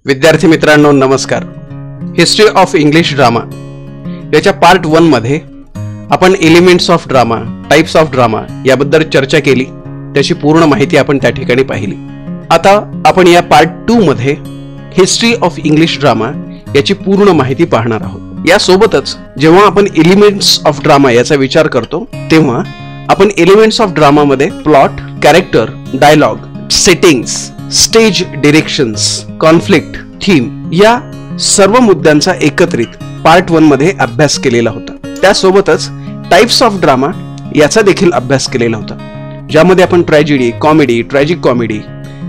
विद्यार्थी मित्रांनो नमस्कार. हिस्ट्री ऑफ इंग्लिश ड्रामा याच्या पार्ट 1 मध्ये आपण elements of drama, types of drama याबद्दल चर्चा केली. त्याची पूर्ण माहिती आपण त्या ठिकाणी पाहिली. आता आपण या पार्ट 2 मध्ये हिस्ट्री ऑफ इंग्लिश ड्रामा याची पूर्ण माहिती पाहणार आहोत. या सोबतच जेव्हा आपण एलिमेंट्स ऑफ ड्रामा याचा विचार करतो तेव्हा आपण एलिमेंट्स ऑफ ड्रामा मध्ये plot, character, dialogue, settings, stage directions, conflict, theme या सर्व मुद्द्यांचा एकत्रित पार्ट 1 मध्ये अभ्यास केलेला होता. त्यासोबतच टाइप्स ऑफ ड्रामा याचा देखील अभ्यास केलेला होता, ज्यामध्ये आपण ट्रॅजेडी, कॉमेडी, ट्रॅजिक कॉमेडी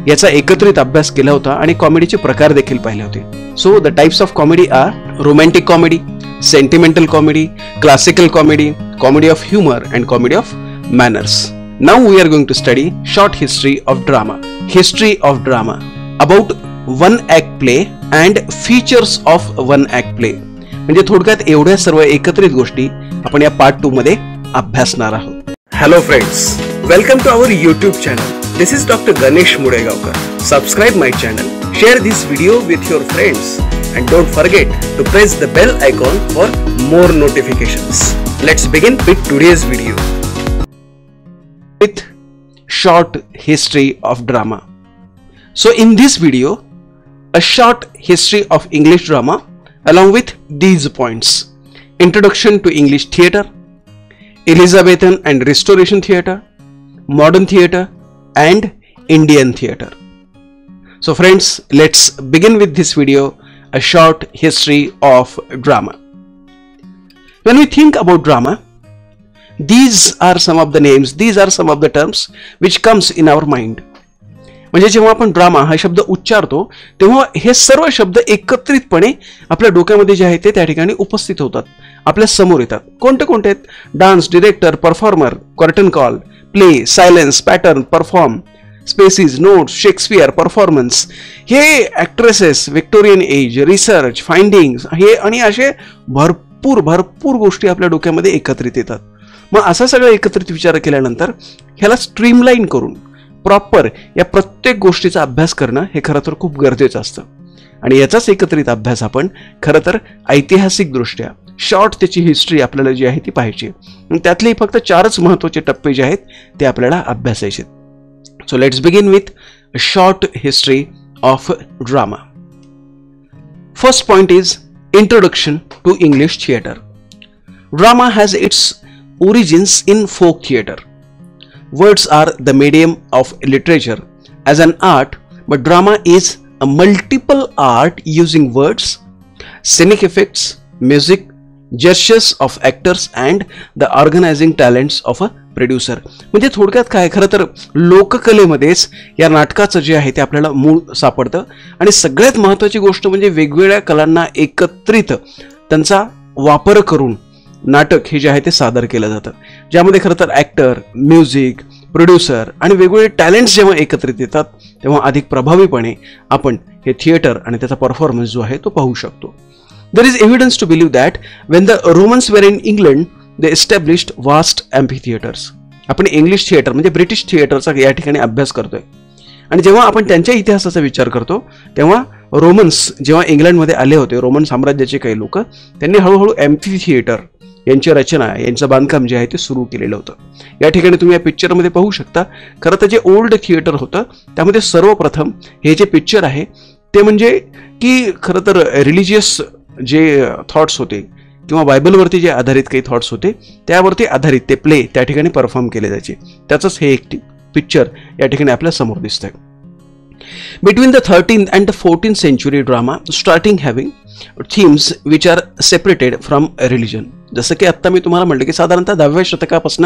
याचा एकत्रित अभ्यास केला होता आणि कॉमेडीचे प्रकार देखील पाहिले होते. So the types of comedy are romantic comedy, sentimental comedy, classical comedy, comedy of humour and comedy of manners. Now we are going to study short history of drama. History of drama about one act play and features of one act play. म्हणजे थोडक्यात एवढ्या सर्व एकत्रित गोष्टी आपण या part 2 मध्ये अभ्यासणार आहोत. Hello friends, welcome to our YouTube channel. This is Dr. Ganesh Mudegaonkar. Subscribe my channel, share this video with your friends and don't forget to press the bell icon for more notifications. Let's begin with today's video. With short history of drama. So in this video, a short history of English drama along with these points: introduction to English theatre, Elizabethan and Restoration theatre, modern theatre and Indian theatre. So friends, let's begin with this video, a short history of drama. When we think about drama, these are some of the names, these are some of the terms which comes in our mind. म्हणजे जेव्हा आपण drama हा शब्द उच्चारतो तेव्हा हे सर्व शब्द एकत्रितपणे आपल्या डोक्यामध्ये जे आहे ते त्या ठिकाणी उपस्थित होतात, आपल्या समोर येतात. कोणते कोणते आहेत? Dance, director, performer, curtain call, play, silence, pattern, perform, spaces, notes, Shakespeare, performance, हे actresses, Victorian age, research, findings, हे आणि असे भरपूर गोष्टी आपल्या डोक्यामध्ये एकत्रित येतात. मग असा सगळं एकत्रित विचार केल्यानंतर ह्याला स्ट्रीमलाईन करून प्रॉपर या प्रत्येक गोष्टीचा अभ्यास करणं हे खरं तर खूप गरजेचं असतं. आणि याचाच एकत्रित अभ्यास आपण खरं तर ऐतिहासिक दृष्ट्या शॉर्ट त्याची हिस्ट्री आपल्याला जी आहे ती पाहायची. त्यातले फक्त 4च महत्त्वाचे टप्पे जे आहेत ते आपल्याला अभ्यासायचे. So let's begin with short history of drama. First point is introduction to English theatre. Drama has its origins in folk theatre. Words are the medium of literature as an art, but drama is a multiple art using words, scenic effects, music, gestures of actors and the organizing talents of a producer. म्हणजे थोडक्यात काय, खरं तर लोककलेमध्येच या नाटकाचं जे आहे ते आपल्याला मूळ सापडतं. आणि सगळ्यात महत्त्वाची गोष्ट म्हणजे वेगवेगळ्या कलांना एकत्रित त्यांचा वापर करून नाटक हे जे आहे ते सादर केलं जातं, ज्यामध्ये खरं तर ॲक्टर, म्युझिक, प्रोड्युसर आणि वेगवेगळे टॅलेंट्स जेव्हा एकत्रित येतात तेव्हा अधिक प्रभावीपणे आपण हे थिएटर आणि त्याचा परफॉर्मन्स जो आहे तो पाहू शकतो. There is evidence to believe that when the Romans were in England they established vast amphitheatres. आपण इंग्लिश थिएटर म्हणजे ब्रिटिश थिएटरचा या ठिकाणी अभ्यास करतोय. आणि जेव्हा आपण त्यांच्या इतिहासाचा विचार करतो तेव्हा रोमन्स जेव्हा इंग्लंडमध्ये आले होते, रोमन साम्राज्याचे काही लोक, त्यांनी हळूहळू एम्फी थिएटर यांची रचना, यांचं बांधकाम जे आहे ते सुरू केलेलं होतं. या ठिकाणी तुम्ही या पिक्चरमध्ये पाहू शकता. खरं तर जे ओल्ड थिएटर होतं त्यामध्ये सर्वप्रथम हे जे पिक्चर आहे ते म्हणजे की खरं तर रिलिजियस जे थॉट्स होते किंवा बायबलवरती जे आधारित काही थॉट्स होते त्यावरती आधारित ते प्ले त्या ठिकाणी परफॉर्म केले जायचे. त्याचंच हे एक पिक्चर या ठिकाणी आपल्या समोर दिसतंय. Between the 13th and the 14th century drama starting having themes which are separated from religion. जसं की आत्ता मी तुम्हाला म्हटलं की साधारणतः 10व्या शतकापासून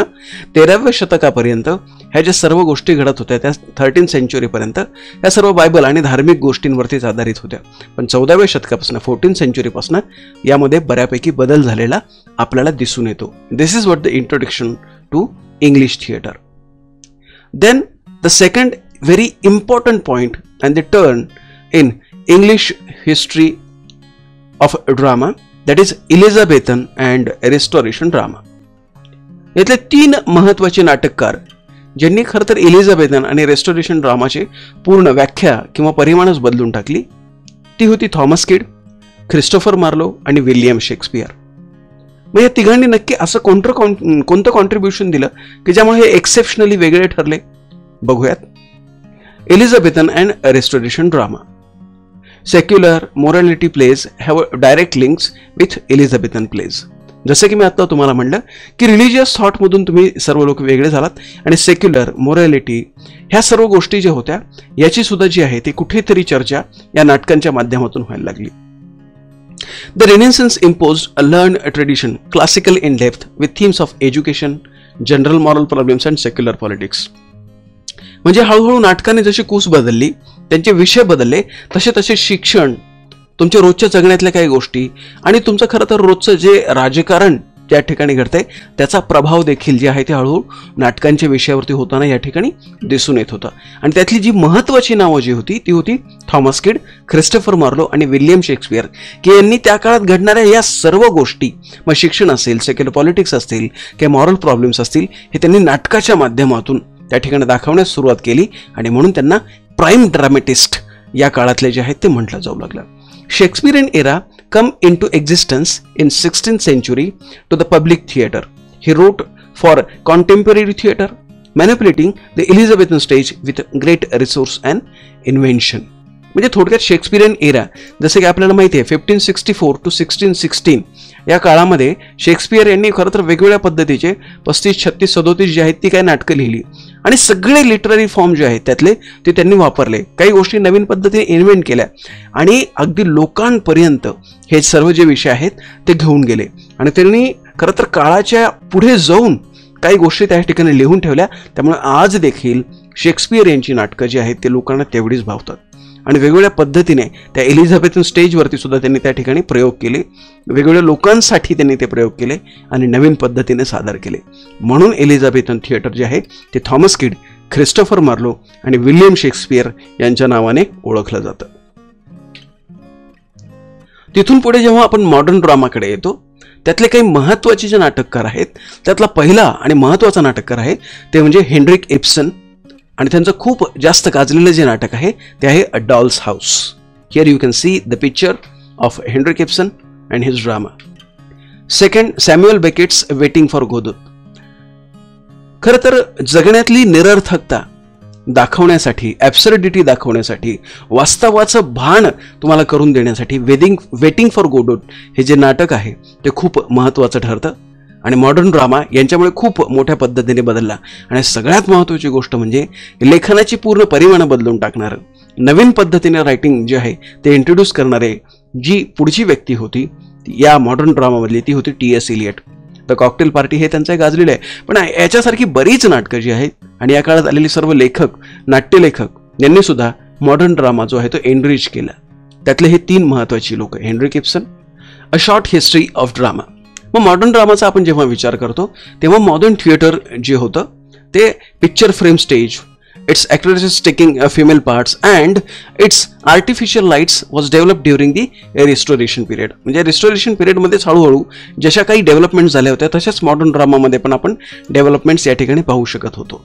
13व्या शतकापर्यंत ह्या ज्या सर्व गोष्टी घडत होत्या त्या 13th सेंचुरीपर्यंत या सर्व बायबल आणि धार्मिक गोष्टींवरतीच आधारित होत्या. पण 14व्या शतकापासून 14th सेंचुरीपासून यामध्ये बऱ्यापैकी बदल झालेला आपल्याला दिसून येतो. This is what the introduction to English theatre. Then the second very important point and the turn in English history of drama, that is Elizabethan and Restoration drama. यातले 3 महत्त्वाचे नाटककार ज्यांनी खरं तर एलिझाबेथन आणि रेस्टोरेशन ड्रामाचे पूर्ण व्याख्या किंवा परिमाणच बदलून टाकली ती होती थॉमस किड, ख्रिस्टोफर मार्लो आणि विल्यम शेक्सपियर. मग या तिघांनी नक्की असं कोणतं कॉन्ट्रीब्युशन दिलं की ज्यामुळे हे एक्सेप्शनली वेगळे ठरले? बघूयात. Elizabethan and restoration drama. Secular morality plays have direct links with Elizabethan plays. जसं की मी आता तुम्हाला म्हणलं की रिलिजियस थॉटमधून तुम्ही सर्व लोक वेगळे झालात आणि सेक्युलर मोरॅलिटी ह्या सर्व गोष्टी ज्या होत्या याची सुद्धा जी आहे ती कुठेतरी चर्चा या नाटकांच्या माध्यमातून व्हायला लागली. The Renaissance imposed a learned tradition, classical in depth, with themes of education, general moral problems and secular politics. म्हणजे हळूहळू नाटकाने जशी कूस बदलली, त्यांचे विषय बदलले, तसे तसे शिक्षण, तुमच्या रोजच्या जगण्यातल्या काही गोष्टी आणि तुमचं खरं तर रोजचं जे राजकारण त्या ठिकाणी घडतंय त्याचा प्रभाव देखील जे आहे ते हळूहळू नाटकांच्या विषयावरती होताना या ठिकाणी दिसून येत होता. आणि त्यातली जी महत्त्वाची नावं जी होती ती होती थॉमस किड, ख्रिस्टोफर मार्लो आणि विल्यम शेक्सपियर, की यांनी त्या काळात घडणाऱ्या या सर्व गोष्टी, मग शिक्षण असेल, सेक्युलर पॉलिटिक्स असतील किंवा मॉरल प्रॉब्लेम्स असतील, हे त्यांनी नाटकाच्या माध्यमातून त्या ठिकाणी दाखवण्यास सुरुवात केली आणि म्हणून त्यांना प्राईम ड्रामेटिस्ट या काळातले जे आहेत ते म्हटलं जाऊ लागलं. Shakespearean era come into existence in 16th century to the public theatre. He wrote for contemporary theatre, manipulating the Elizabethan stage with great resource and invention. म्हणजे थोडक्यात शेक्सपिरियन एरा, जसं की आपल्याला माहिती आहे 1564 to 1616 या काळामध्ये शेक्सपियर यांनी खरं तर वेगवेगळ्या पद्धतीचे 35, 36, 37 जे आहेत ती काही नाटकं लिहिली आणि सगळे लिटररी फॉर्म जे आहेत त्यातले ते त्यांनी वापरले. काही गोष्टी नवीन पद्धतीने इन्व्हेंट केल्या आणि अगदी लोकांपर्यंत हे सर्व जे विषय आहेत ते घेऊन गेले आणि त्यांनी खरं तर काळाच्या पुढे जाऊन काही गोष्टी त्या ठिकाणी लिहून ठेवल्या. त्यामुळे आज देखील शेक्सपियर यांची नाटकं जी आहेत ते लोकांना तेवढीच भावतात आणि वेगवेगळ्या पद्धतीने त्या एलिझाबेथन स्टेजवरती सुद्धा त्यांनी त्या ठिकाणी प्रयोग केले, वेगवेगळ्या लोकांसाठी त्यांनी ते प्रयोग केले आणि नवीन पद्धतीने सादर केले. म्हणून एलिझाबेथन थिएटर जे आहे ते थॉमस किड, ख्रिस्टोफर मार्लो आणि विल्यम शेक्सपियर यांच्या नावाने ओळखलं जातं. तिथून पुढे जेव्हा आपण मॉडर्न ड्रामाकडे येतो त्यातले काही महत्त्वाचे जे नाटककार आहेत त्यातला पहिला आणि महत्त्वाचा नाटककार आहे ते म्हणजे हेनरिक इब्सन आणि त्यांचं खूप जास्त गाजलेलं जे नाटक आहे ते आहे a doll's house. Here you can see the picture of Henrik Ibsen and his drama. Second, Samuel Beckett's waiting for Godot. खरं तर जगण्यातली निरर्थकता दाखवण्यासाठी, ॲब्सर्डिटी दाखवण्यासाठी, वास्तवाचं भान तुम्हाला करून देण्यासाठी वेटिंग फॉर गोडोट हे जे नाटक आहे ते खूप महत्त्वाचं ठरतं आणि मॉडर्न ड्रामा यांच्यामुळे खूप मोठ्या पद्धतीने बदलला. आणि सगळ्यात महत्त्वाची गोष्ट म्हणजे लेखनाची पूर्ण परिमाणं बदलून टाकणारं, नवीन पद्धतीने रायटिंग जे आहे ते इंट्रोड्यूस करणारे जी पुढची व्यक्ती होती या मॉडर्न ड्रामामधली ती होती T.S. Elliot. The cocktail party हे त्यांचं गाजलेलं आहे, पण याच्यासारखी बरीच नाटकं जी आहेत आणि या काळात आलेली सर्व लेखक, नाट्यलेखक यांनी सुद्धा मॉडर्न ड्रामा जो आहे तो एनरिच केला. त्यातले हे 3 महत्त्वाची लोक, Henrik Ibsen, a short history of drama. मग मॉडर्न ड्रामाचा आपण जेव्हा विचार करतो तेव्हा मॉडर्न थिएटर जे होतं ते picture frame stage, it's actors taking female parts and it's artificial lights was develop during the restoration period. म्हणजे रिस्टोरेशन पिरियडमध्येच हळूहळू जशा काही डेव्हलपमेंट झाल्या होत्या तशाच मॉडर्न ड्रामामध्ये पण आपण डेव्हलपमेंट्स या ठिकाणी पाहू शकत होतो.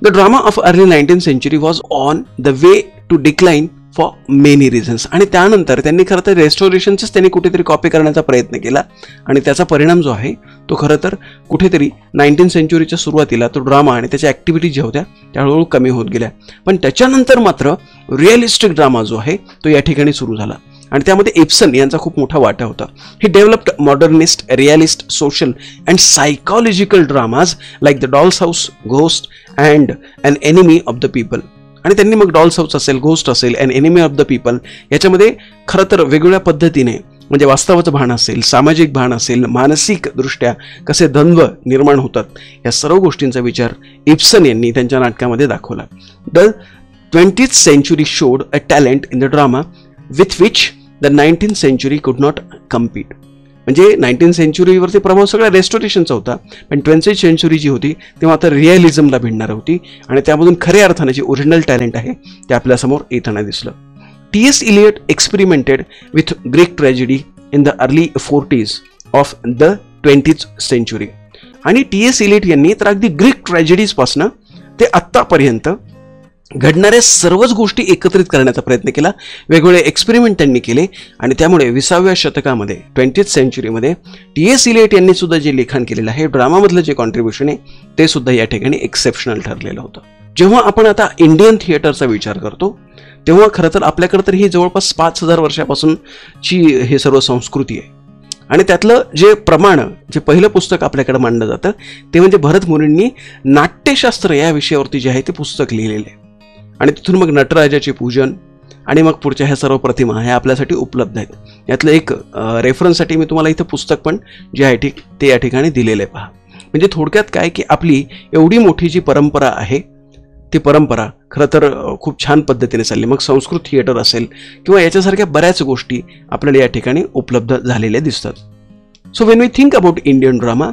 The drama of early 19th century was on the way to decline for many reasons. आणि त्यानंतर त्यांनी खरं तर रेस्टोरेशनचंच त्यांनी कुठेतरी कॉपी करण्याचा प्रयत्न केला आणि त्याचा परिणाम जो आहे तो खरं तर कुठेतरी 19th centuryच्या सुरुवातीला तो ड्रामा आणि त्याच्या ॲक्टिव्हिटी ज्या होत्या त्या हळूहळू कमी होत गेल्या. पण त्याच्यानंतर मात्र रिअलिस्टिक ड्रामा जो आहे तो या ठिकाणी सुरू झाला आणि त्यामध्ये इब्सन यांचा खूप मोठा वाटा होता. He developed modernist, realist, social and psychological dramas like the doll's house, ghost and an enemy of the people. आणि त्यांनी मग डॉल्स हाऊस असेल, घोस्ट असेल, and enemy of the people याच्यामध्ये खरं तर वेगवेगळ्या पद्धतीने म्हणजे वास्तवाचं भान असेल, सामाजिक भान असेल, मानसिक दृष्ट्या कसे द्वंद्व निर्माण होतात या सर्व गोष्टींचा विचार इब्सन यांनी त्यांच्या नाटकामध्ये दाखवला. The 20th century showed a talent in the drama with which the 19th century could not compete. म्हणजे 19th century वरती प्रभाव सगळा रेस्टोरेशनचा होता, पण 20th century जी होती तेव्हा आता रिअलिझमला भिडणार होती आणि त्यामधून खऱ्या अर्थाने जे ओरिजिनल टॅलेंट आहे ते आपल्यासमोर येताना दिसलं. T.S. Eliot experimented with Greek tragedy in the early 40s of the 20th century. आणि T.S. Eliot यांनी तर अगदी ग्रीक ट्रॅजेडीज पासून ते आत्तापर्यंत घडणाऱ्या सर्वच गोष्टी एकत्रित करण्याचा प्रयत्न केला, वेगवेगळे एक्सपेरिमेंट त्यांनी केले आणि त्यामुळे 20व्या शतकामध्ये 20th सेंचुरीमध्ये T.S. इलियट यांनी सुद्धा जे लिखाण केलेलं आहे, ड्रामामधलं जे कॉन्ट्रीब्युशन आहे ते सुद्धा या ठिकाणी एक्सेप्शनल ठरलेलं होतं. जेव्हा आपण आता इंडियन थिएटरचा विचार करतो तेव्हा खरं तर आपल्याकडे तर ही जवळपास 5000 वर्षापासूनची हे सर्व संस्कृती आहे आणि त्यातलं जे प्रमाण, जे पहिलं पुस्तक आपल्याकडे मांडलं जातं ते म्हणजे भरत मुनींनी नाट्यशास्त्र या विषयावरती जे आहे ते पुस्तक लिहिलेलं आहे आणि तिथून मग नटराजाचे पूजन आणि मग पुढच्या ह्या सर्व प्रतिमा ह्या आपल्यासाठी उपलब्ध आहेत. यातलं एक रेफरन्ससाठी मी तुम्हाला इथं पुस्तक पण जे आहे ते या ठिकाणी दिलेलं आहे. पहा, म्हणजे थोडक्यात काय की आपली एवढी मोठी जी परंपरा आहे ती परंपरा खरं तर खूप छान पद्धतीने चालली. मग संस्कृत थिएटर असेल किंवा याच्यासारख्या बऱ्याच गोष्टी आपल्याला या ठिकाणी उपलब्ध झालेल्या दिसतात. So when we think about Indian drama,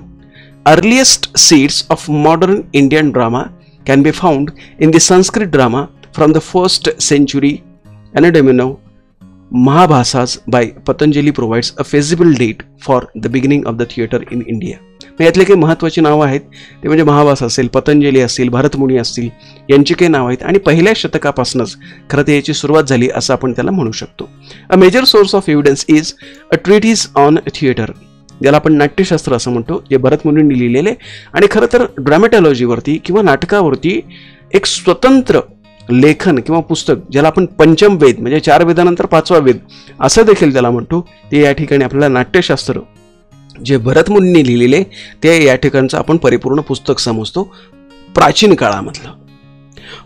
earliest seeds of modern Indian drama can be found in the Sanskrit drama from the 1st century. Anadamino Mahabhasas by Patanjali provides a feasible date for the beginning of the theater in India. यातले काही महत्त्वाची नावं आहेत ते म्हणजे महाभास असेल, पतंजली असेल, भरतमुनी असतील, यांची काही नावं आहेत आणि पहिल्या शतकापासूनच खरं तर याची सुरुवात झाली असं आपण त्याला म्हणू शकतो. A major source of evidence is a treatise on theatre, ज्याला आपण नाट्यशास्त्र असं म्हणतो, जे भरतमुनींनी लिहिलेले आणि खरं तर ड्रामॅटॉलॉजीवरती किंवा नाटकावरती एक स्वतंत्र लेखन किंवा पुस्तक, ज्याला आपण पंचम वेद म्हणजे 4 वेदानंतर 5वा वेद असं देखील त्याला म्हणतो, ते या ठिकाणी आपल्याला नाट्यशास्त्र जे भरतमुनींनी लिहिलेले ते या ठिकाणचं आपण परिपूर्ण पुस्तक समजतो प्राचीन काळामधलं.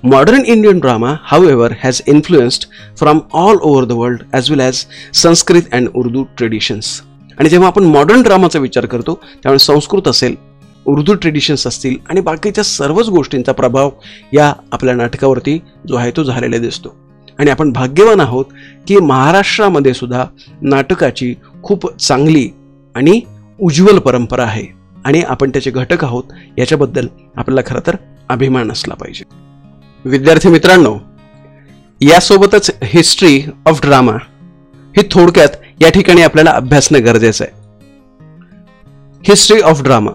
Modern Indian drama, however, has influenced from all over the world as well as Sanskrit and Urdu traditions. आणि जेव्हा आपण मॉडर्न ड्रामाचा विचार करतो त्यामुळे संस्कृत असेल, उर्दू ट्रेडिशन्स असतील आणि बाकीच्या सर्वच गोष्टींचा प्रभाव या आपल्या नाटकावरती जो आहे तो झालेला दिसतो. आणि आपण भाग्यवान आहोत की महाराष्ट्रामध्ये सुद्धा नाटकाची खूप चांगली आणि उज्ज्वल परंपरा आहे आणि आपण त्याचे घटक आहोत, याच्याबद्दल आपल्याला खरं तर अभिमान असला पाहिजे. विद्यार्थी मित्रांनो, यासोबतच हिस्ट्री ऑफ ड्रामा हे थोडक्यात या ठिकाणी आपल्याला अभ्यासणं गरजेचं आहे. हिस्ट्री ऑफ ड्रामा,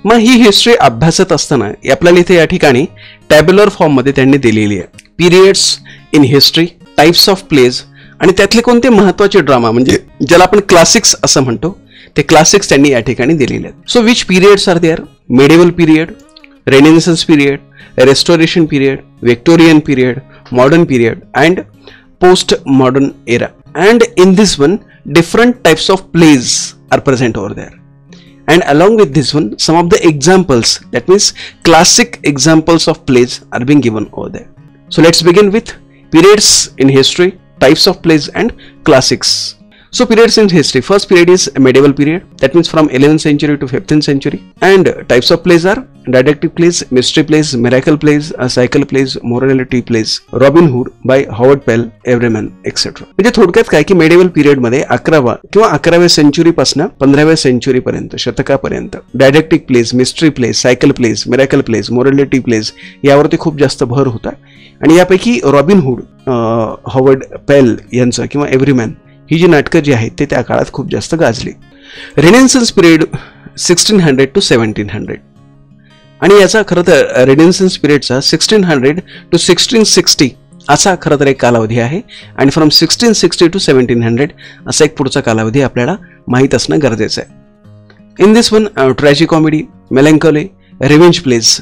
मग ही हिस्ट्री अभ्यासत असताना आपल्याला इथे या ठिकाणी टॅब्युलर फॉर्म मध्ये त्यांनी दिलेली आहे. Periods in history, types of plays आणि त्यातले कोणते महत्त्वाचे ड्रामा म्हणजे ज्याला आपण क्लासिक्स असं म्हणतो ते क्लासिक्स त्यांनी या ठिकाणी दिलेले आहेत. So which periods are there? Medieval period, renaissance period, restoration period, Victorian period, modern period and post modern era. And in this one, different types of plays are present over there. And along with this one, some of the examples, that means classic examples of plays are being given over there. So let's begin with periods in history, types of plays and classics. So periods in history, first period is a medieval period, that means from 11th century to 15th century. And types of plays are didactic plays, mystery plays, miracle plays, cycle plays, morality plays, Robin Hood by Howard Pyle, Everyman, etc. म्हणजे थोडक्यात काय की medieval period मध्ये 11वा किंवा 11व्या century पासून 15व्या century पर्यंत, शतकापर्यंत didactic plays, mystery plays, cycle plays, miracle plays, morality plays यावरती खूप जास्त भर होता. आणि यापैकी रॉबिन हुड, हॉवर्ड पेल यांचं किंवा एव्हरीमॅन ही जी नाटकं जी आहेत ते त्या काळात खूप जास्त गाजली. रेनेसान्स पिरियड 1600 to 1700 आणि याचा खरं तर रेनेसान्स पिरियडचा 1600 to 1660 असा खरं तर एक कालावधी आहे आणि फ्रॉम 1660 to 1700 असा एक पुढचा कालावधी आपल्याला माहीत असणं गरजेचं आहे. In this one tragic comedy, melancholy, revenge plays,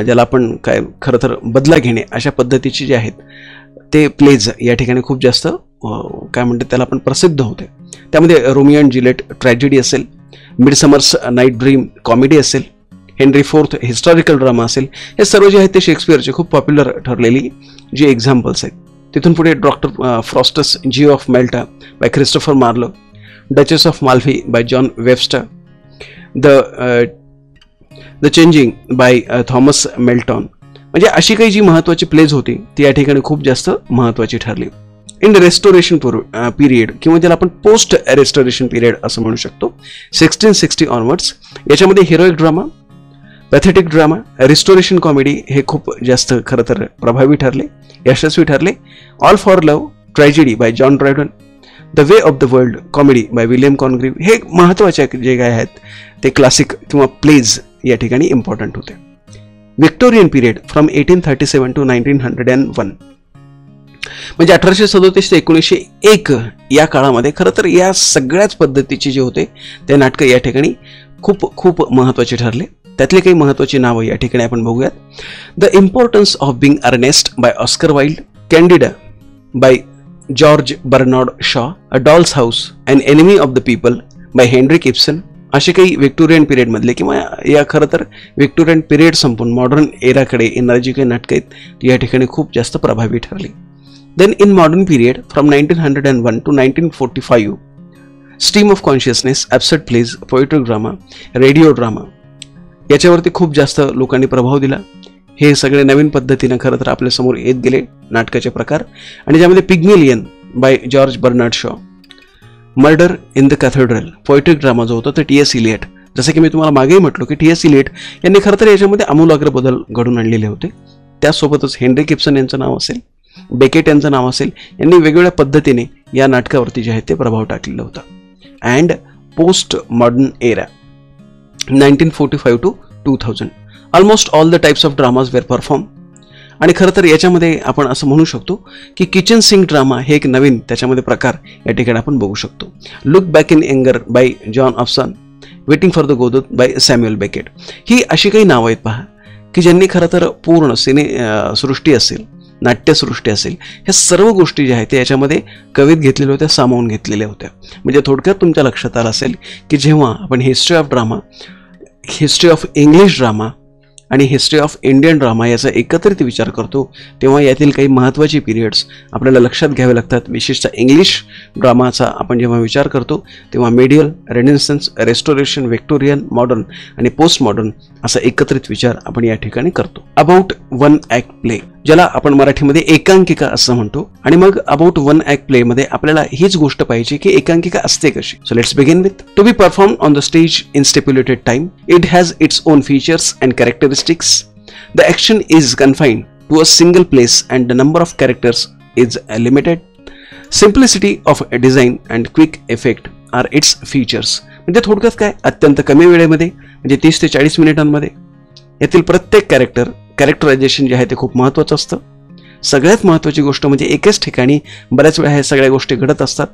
ज्याला आपण काय खरं तर बदला घेणे अशा पद्धतीचे जे आहेत ते प्लेज या ठिकाणी खूप जास्त काय म्हणतात त्याला आपण प्रसिद्ध होते. त्यामध्ये रोमियो अँड ज्युलिएट ट्रॅजेडी असेल, मिडसमर्स नाईट ड्रीम कॉमेडी असेल, हेनरी फोर्थ हिस्टॉरिकल ड्रामा असेल, हे सर्व जे आहेत ते शेक्सपियरचे खूप पॉप्युलर ठरलेली जी एक्झाम्पल्स आहेत. तिथून पुढे doctor Faustus Jew of Malta by Christopher Marlowe, duchess of Malfi by John Webster, the changing by Thomas Middleton, म्हणजे अशी काही जी महत्त्वाची प्लेज होती ती या ठिकाणी खूप जास्त महत्त्वाची ठरली. इन रेस्टोरेशन पिरियड किंवा ज्याला आपण पोस्ट रेस्टोरेशन पिरियड असं म्हणू शकतो, 1660 ऑनवर्ड्स, याच्यामध्ये heroic drama, pathetic drama, restoration comedy हे खूप जास्त खरं तर प्रभावी ठरले, यशस्वी ठरले. All for love tragedy by John Dryden, the way of the world comedy by William Congreve, हे महत्त्वाचे जे काय आहेत ते क्लासिक किंवा प्लेज या ठिकाणी इम्पॉर्टंट होते. Victorian period from 1837 to 1901. म्हणजे 1837 ते 1901 या काळामध्ये खरं तर या सगळ्याच पद्धतीचे जे होते ते नाटकं या ठिकाणी खूप खूप महत्त्वाचे ठरले. त्यातले काही महत्त्वाची नावं या ठिकाणी आपण बघूयात. The importance of being earnest by Oscar Wilde, Candida by George Bernard Shaw, a doll's house, an enemy of the people by Henrik Ibsen, असे काही विक्टोरियन पिरियड मधले किंवा या खरं तर विक्टोरियन पिरियड संपून मॉडर्न एराकडे येणारी जी काही नाटकं आहेत ती या ठिकाणी खूप जास्त प्रभावी ठरली. Then in modern period from 1901 to 1945, stream of consciousness, absurd plays, poetic drama, radio drama याच्यावरती खूप जास्त लोकांनी प्रभाव दिला. हे सगळे नवीन पद्धतीनं खरं तर आपल्यासमोर येत गेले नाटकाचे प्रकार. आणि ज्यामध्ये Pygmalion by George Bernard Shaw, murder in the cathedral, poetic drama जो होता तो टी.एस. इलियट. जसं की मी तुम्हाला मागेही म्हटलो की टी.एस. इलियट यांनी खरं तर याच्यामध्ये आमूलाग्र बदल घडून आणलेले होते. त्यासोबतच हेनरिक इब्सन यांचं नाव असेल, बेकेट यांचं नाव असेल, यांनी वेगवेगळ्या पद्धतीने या नाटकावरती जे आहे ते प्रभाव टाकलेला होता. And post modern era 1945 to 2000, almost all the types of dramas were perform. आणि खरं तर याच्यामध्ये आपण असं म्हणू शकतो की किचन सिंक ड्रामा हे एक नवीन त्याच्यामध्ये प्रकार या ठिकाणी आपण बघू शकतो. Look back in anger by John Osborne, waiting for the Godot by Samuel Beckett. ही अशी काही नावं आहेत पहा की ज्यांनी खरं तर पूर्ण सृष्टी असेल, नाट्यसृष्टी असेल, ह्या सर्व गोष्टी ज्या आहेत त्या याच्यामध्ये कवित घेतलेल्या होत्या, सामावून घेतलेल्या होत्या. म्हणजे थोडक्यात तुमच्या लक्षात आलं असेल की जेव्हा आपण history of drama, history of English drama आणि हिस्ट्री ऑफ इंडियन ड्रामा याचा एकत्रित विचार करतो तेव्हा यातील काही महत्त्वाची पिरियड्स आपल्याला लक्षात घ्यावे लागतात. विशेषतः इंग्लिश ड्रामाचा आपण जेव्हा विचार करतो तेव्हा medial, renaissance, restoration, Victorian, modern आणि पोस्ट मॉडर्न असा एकत्रित विचार आपण या ठिकाणी करतो. अबाउट वन ॲक्ट प्ले, ज्याला आपण मराठीमध्ये एकांकिका असं म्हणतो. आणि मग अबाउट वन ॲक्ट प्ले मध्ये आपल्याला हीच गोष्ट पाहिजे की एकांकिका असते कशी. So let's begin with to be perform on the stage in stipulated time. It has its own features and characteristics. The action is confined to a single place and the number of characters is limited. Simplicity of design and quick effect are its features. म्हणजे थोडक्यात काय, अत्यंत कमी वेळेमध्ये म्हणजे 30 ते 40 मिनिटांमध्ये यातील प्रत्येक कॅरेक्टरायझेशन जे आहे ते खूप महत्त्वाचं असतं. सगळ्यात महत्त्वाची गोष्ट म्हणजे एकाच ठिकाणी बऱ्याच वेळा ह्या सगळ्या गोष्टी घडत असतात.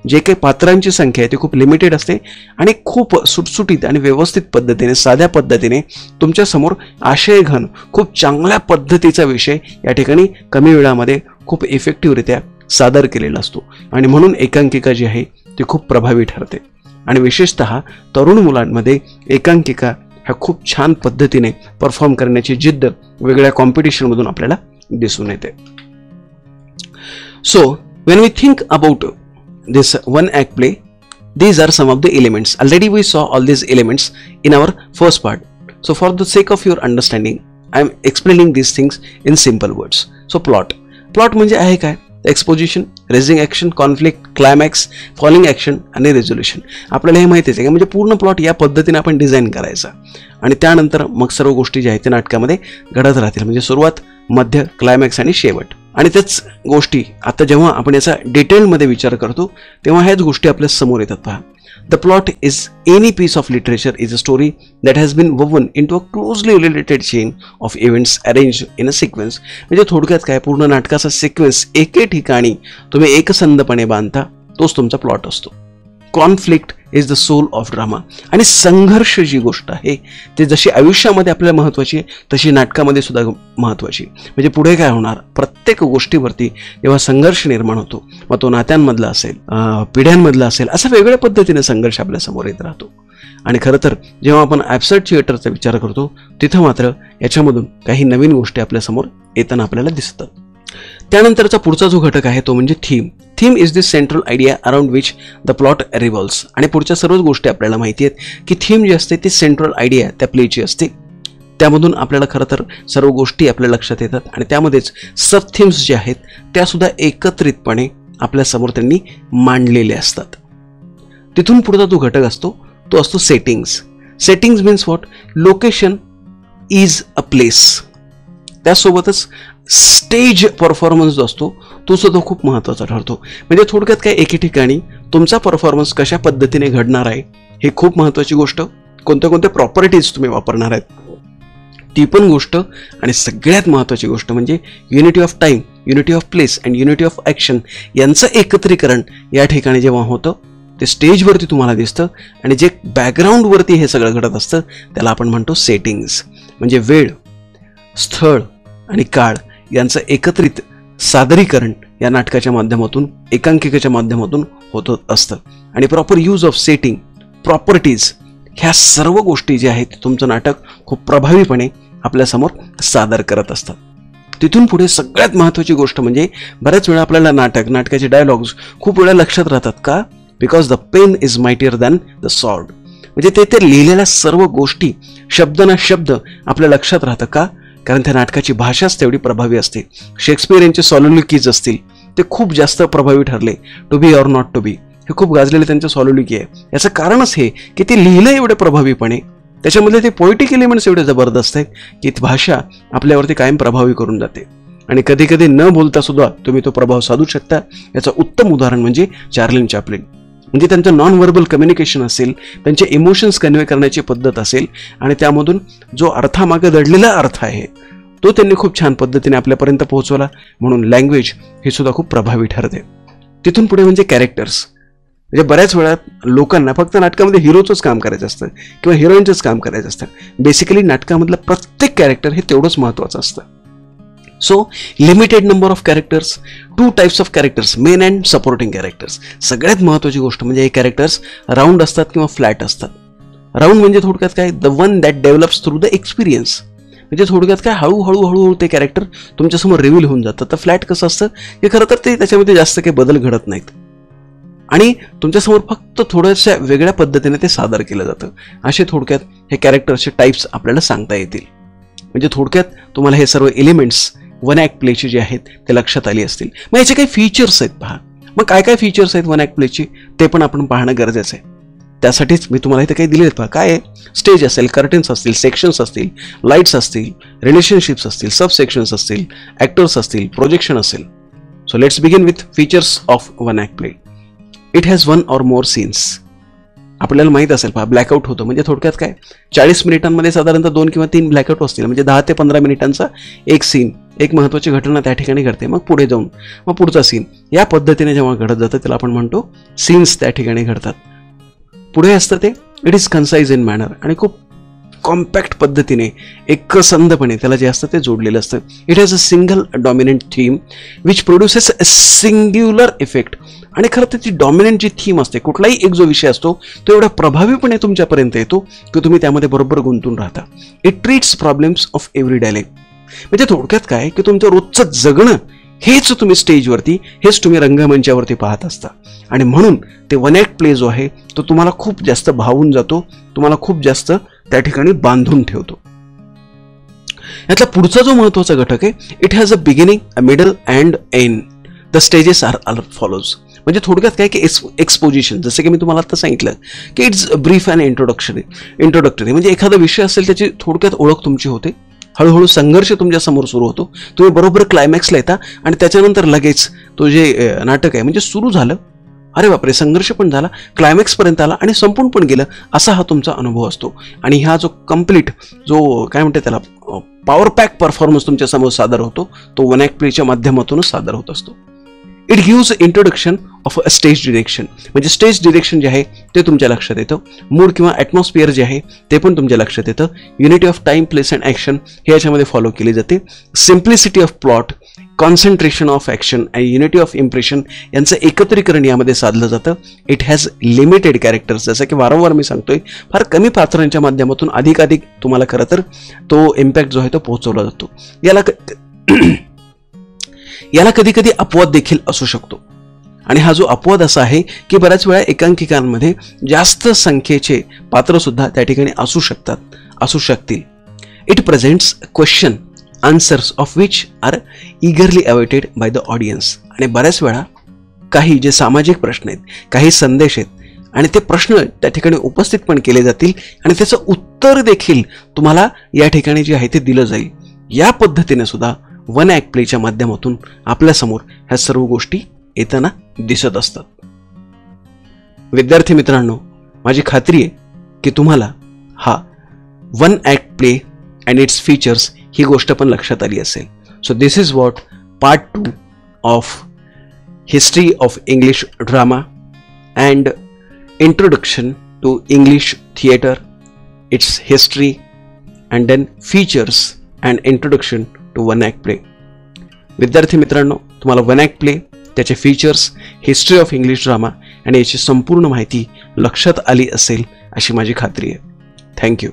जे काही पात्रांची संख्या आहे ती खूप लिमिटेड असते आणि खूप सुटसुटीत आणि व्यवस्थित पद्धतीने, साध्या पद्धतीने तुमच्यासमोर आशयघन खूप चांगल्या पद्धतीचा विषय या ठिकाणी कमी वेळामध्ये खूप इफेक्टिव्हरित्या सादर केलेला असतो. आणि म्हणून एकांकिका जी आहे ती खूप प्रभावी ठरते. आणि विशेषतः तरुण मुलांमध्ये एकांकिका ह्या खूप छान पद्धतीने परफॉर्म करण्याची जिद्द वेगळ्या कॉम्पिटिशनमधून आपल्याला दिसून येते. So when we think about this one act play, these are some of the elements. Already we saw all these elements in our first part. So for the sake of your understanding, I am explaining these things in simple words. So plot म्हणजे आहे काय, exposition, raising action, conflict, climax, falling action आणि resolution. आपल्याला हे माहितीच आहे की म्हणजे पूर्ण प्लॉट या पद्धतीने आपण डिझाईन करायचा आणि त्यानंतर मग सर्व गोष्टी ज्या आहेत त्या नाटकामध्ये घडत राहतील. म्हणजे सुरुवात, मध्य, क्लायमॅक्स आणि शेवट. आणि त्याच गोष्टी आता जेव्हा आपण याचा डिटेलमध्ये विचार करतो तेव्हा ह्याच गोष्टी आपल्या समोर येतात. पहा, the plot is any piece of literature is a story that has been woven into a closely related chain of events arrange in a sequence. म्हणजे थोडक्यात काय, पूर्ण नाटकाचा सिक्वेन्स एके ठिकाणी तुम्ही एकसंधपणे बांधता, तोच तुमचा प्लॉट असतो. Conflict is the soul of drama. आणि संघर्ष जी गोष्ट आहे ती जशी आयुष्यामध्ये आपल्याला महत्त्वाची आहे तशी नाटकामध्ये सुद्धा महत्त्वाची. म्हणजे पुढे काय होणार, प्रत्येक गोष्टीवरती जेव्हा संघर्ष निर्माण होतो, मग तो नात्यांमधला असेल, पिढ्यांमधला असेल, असा वेगळ्या पद्धतीने संघर्ष आपल्या समोर येत राहतो. आणि खरं तर जेव्हा आपण ॲब्सर्ड थिएटरचा विचार करतो तिथं मात्र याच्यामधून काही नवीन गोष्टी आपल्यासमोर येताना आपल्याला दिसतात. त्यानंतरचा पुढचा जो घटक आहे तो म्हणजे theme. Theme is the central idea around which the plot revolves. आणि पुढच्या सर्वच गोष्टी आपल्याला माहिती आहेत की थीम जी असते ती सेंट्रल आयडिया त्या प्लेची असते. त्यामधून आपल्याला खरं तर सर्व गोष्टी आपल्या लक्षात येतात आणि त्यामध्येच सब थीम्स जे आहेत त्यासुद्धा एकत्रितपणे आपल्यासमोर त्यांनी मांडलेले असतात. तिथून पुढचा जो घटक असतो तो असतो settings. Settings means what, location is a place. त्यासोबतच स्टेज परफॉर्मन्स जो असतो तो सुद्धा खूप महत्त्वाचा ठरतो. म्हणजे थोडक्यात काय, एके ठिकाणी तुमचा परफॉर्मन्स कशा पद्धतीने घडणार आहे हे खूप महत्त्वाची गोष्ट. कोणत्या कोणत्या प्रॉपर्टीज तुम्ही वापरणार आहेत ती पण गोष्ट, आणि सगळ्यात महत्त्वाची गोष्ट म्हणजे unity of time, unity of place and unity of action यांचं एकत्रीकरण या ठिकाणी जेव्हा होतं ते स्टेजवरती तुम्हाला दिसतं. आणि जे बॅकग्राऊंडवरती हे सगळं घडत असतं त्याला आपण म्हणतो सेटिंग्स. म्हणजे वेळ, स्थळ आणि काळ यांचं एकत्रित सादरीकरण या नाटकाच्या माध्यमातून, एकांकिकेच्या माध्यमातून होत असतं. आणि proper use of setting, properties, ह्या सर्व गोष्टी ज्या आहेत तुमचं नाटक खूप प्रभावीपणे आपल्यासमोर सादर करत असतात. तिथून पुढे सगळ्यात महत्त्वाची गोष्ट म्हणजे बऱ्याच वेळा आपल्याला नाटकाचे डायलॉग्स खूप वेळा लक्षात राहतात. का? Because the pen is mightier than the sword. म्हणजे ते लिहिलेल्या सर्व गोष्टी शब्द ना शब्द आपल्या लक्षात राहतं. का? कारण त्या नाटकाची भाषाच तेवढी प्रभावी असते. शेक्सपियर यांचे सॉलिलोक्वीज असतील ते खूप जास्त प्रभावी ठरले. To be or not to be हे खूप गाजलेले त्यांचे सॉलिलोक्वी आहे. याचं कारणच हे की ते लिहिलं एवढे प्रभावीपणे, त्याच्यामधले ते पोएटिक एलिमेंट्स एवढे जबरदस्त आहेत की ती भाषा आपल्यावरती कायम प्रभावी करून जाते. आणि कधी कधी न बोलता सुद्धा तुम्ही तो प्रभाव साधू शकता. याचं उत्तम उदाहरण म्हणजे चार्लिन चॅप्लिन. म्हणजे त्यांचं नॉन व्हर्बल कम्युनिकेशन असेल, त्यांचे इमोशन्स कन्वे करण्याची पद्धत असेल, आणि त्यामधून जो अर्थामागे दडलेला अर्थ आहे तो त्यांनी खूप छान पद्धतीने आपल्यापर्यंत पोहोचवला. म्हणून लँग्वेज ही सुद्धा खूप प्रभावी ठरते. तिथून पुढे म्हणजे कॅरेक्टर्स. म्हणजे बऱ्याच वेळा लोकांना फक्त नाटकामध्ये हिरोचंच काम करायचं असतं किंवा हिरोईनचंच काम करायचं असतं. बेसिकली नाटकामधलं प्रत्येक कॅरेक्टर हे तेवढंच महत्त्वाचं असतं. So limited number of characters, 2 types of characters, men and supporting characters. सगळ्यात महत्त्वाची गोष्ट म्हणजे हे कॅरेक्टर्स राऊंड असतात किंवा फ्लॅट असतात. राऊंड म्हणजे थोडक्यात काय? The one that develops through the experience. म्हणजे थोडक्यात काय, हळूहळू ते कॅरेक्टर तुमच्यासमोर रिव्हील होऊन जातं. तर फ्लॅट कसं असतं की खरं तर ते त्याच्यामध्ये जास्त काही बदल घडत नाहीत आणि तुमच्यासमोर फक्त थोड्याशा वेगळ्या पद्धतीने ते सादर केलं जातं. असे थोडक्यात हे कॅरेक्टरचे टाईप्स आपल्याला सांगता येतील. म्हणजे थोडक्यात तुम्हाला हे सर्व एलिमेंट्स वन ॲक्ट प्लेचे जे आहेत ते लक्षात आले असतील. मग याचे काही फीचर्स आहेत पहा. मग काय काय फीचर्स आहेत वन ॲक्ट प्लेचे ते पण आपण पाहणं गरजेचं आहे. त्यासाठीच मी तुम्हाला इथे काही दिलेत पहा. काय आहे? स्टेज असेल, कर्टन्स असतील, सेक्शन्स असतील, लाईट्स असतील, रिलेशनशिप्स असतील, सब सेक्शन्स असतील, ॲक्टर्स असतील, प्रोजेक्शन असेल. So let's begin with features of one act play. It has 1 or more scenes. आपल्याला माहीत असेल पहा, ब्लॅकआउट होतं म्हणजे थोडक्यात काय, 40 मिनिटांमध्ये साधारणतः 2 किंवा 3 ब्लॅकआउट असतील. म्हणजे 10 ते 15 मिनिटांचा एक सीन, एक महत्त्वाची घटना त्या ठिकाणी घडते. मग पुढे जाऊन मग पुढचा सीन, या पद्धतीने जेव्हा घडत जातं त्याला आपण म्हणतो सीन्स त्या ठिकाणी घडतात. पुढे असतं ते it is concise in manner. आणि खूप कॉम्पॅक्ट पद्धतीने, एकसंधपणे त्याला जे असतं ते जोडलेलं असतं. It has a single dominant theme which produces a singular effect. आणि खरं तर ती डॉमिनंट जी थीम असते, कुठलाही एक जो विषय असतो तो एवढा प्रभावीपणे तुमच्यापर्यंत येतो की तुम्ही त्यामध्ये बरोबर गुंतून राहता. It treats problems of every day life. म्हणजे थोडक्यात काय की तुमचं रोजचं जगणं हेच तुम्ही स्टेजवरती, हेच तुम्ही रंगमंचावरती पाहत असता. आणि म्हणून ते वन ॲक्ट प्ले जो आहे तो तुम्हाला खूप जास्त भावून जातो, तुम्हाला खूप जास्त त्या ठिकाणी बांधून ठेवतो. यातला पुढचा जो महत्त्वाचा घटक आहे, it has a beginning, a middle and end. The stages are follows. म्हणजे थोडक्यात काय की एक्सपोजिशन, जसं की मी तुम्हाला आता सांगितलं की इट्स ब्रीफ अँड इंट्रोडक्टरी. म्हणजे एखादा विषय असेल त्याची थोडक्यात ओळख तुमची होते. हळूहळू संघर्ष तुमच्या समोर सुरू होतो, तुम्ही बरोबर क्लायमॅक्सला येता आणि त्याच्यानंतर लगेच तो जे नाटक आहे म्हणजे सुरू झालं, अरे बापरे, संघर्ष पण झाला, क्लायमॅक्सपर्यंत आला आणि संपून पण गेलं, असा हा तुमचा अनुभव असतो. आणि हा जो कम्प्लीट, जो काय म्हणते त्याला, पॉवर पॅक परफॉर्मन्स तुमच्या समोर सादर होतो, तो वन ॲक्ट प्लेच्या माध्यमातूनच सादर होत असतो. It gives introduction of a stage direction. म्हणजे स्टेज डिरेक्शन जे आहे ते तुमच्या लक्षात येतं. मूड किंवा ॲटमॉस्फिअर जे आहे ते पण तुमच्या लक्षात येतं. Unity of time, place and action हे याच्यामध्ये फॉलो केली जाते. Simplicity of plot, concentration of action आणि युनिटी ऑफ इम्प्रेशन यांचं एकत्रीकरण यामध्ये साधलं जातं. It has limited characters. जसं की वारंवार मी सांगतोय, फार कमी पात्रांच्या माध्यमातून अधिकाधिक तुम्हाला खरं तर तो इम्पॅक्ट जो आहे तो पोहोचवला जातो. याला कधी कधी अपवाद देखील असू शकतो. आणि हा जो अपवाद असा आहे की बऱ्याच वेळा एकांकिकांमध्ये जास्त संख्येचे पात्र सुद्धा त्या ठिकाणी असू शकतील. It presents question answers of which are eagerly awaited by the audience. आणि बऱ्याच वेळा काही जे सामाजिक प्रश्न आहेत, काही संदेश आहेत आणि ते प्रश्न त्या ठिकाणी उपस्थित पण केले जातील आणि त्याचं उत्तर देखील तुम्हाला या ठिकाणी जे आहे ते दिलं जाईल. या पद्धतीने सुद्धा वन ॲक्ट प्लेच्या माध्यमातून आपल्यासमोर ह्या सर्व गोष्टी येताना दिसत असतात. विद्यार्थी मित्रांनो, माझी खात्री आहे की तुम्हाला हा one act play and its features ही गोष्ट पण लक्षात आली असेल. So this is what part 2 of history of English drama and introduction to English theatre, its history and then features and introduction to one act play. विद्यार्थी मित्रांनो, तुम्हाला one act play, त्याचे features, history of English drama आणि याची संपूर्ण माहिती लक्षात आली असेल अशी माझी खात्री आहे. थँक्यू.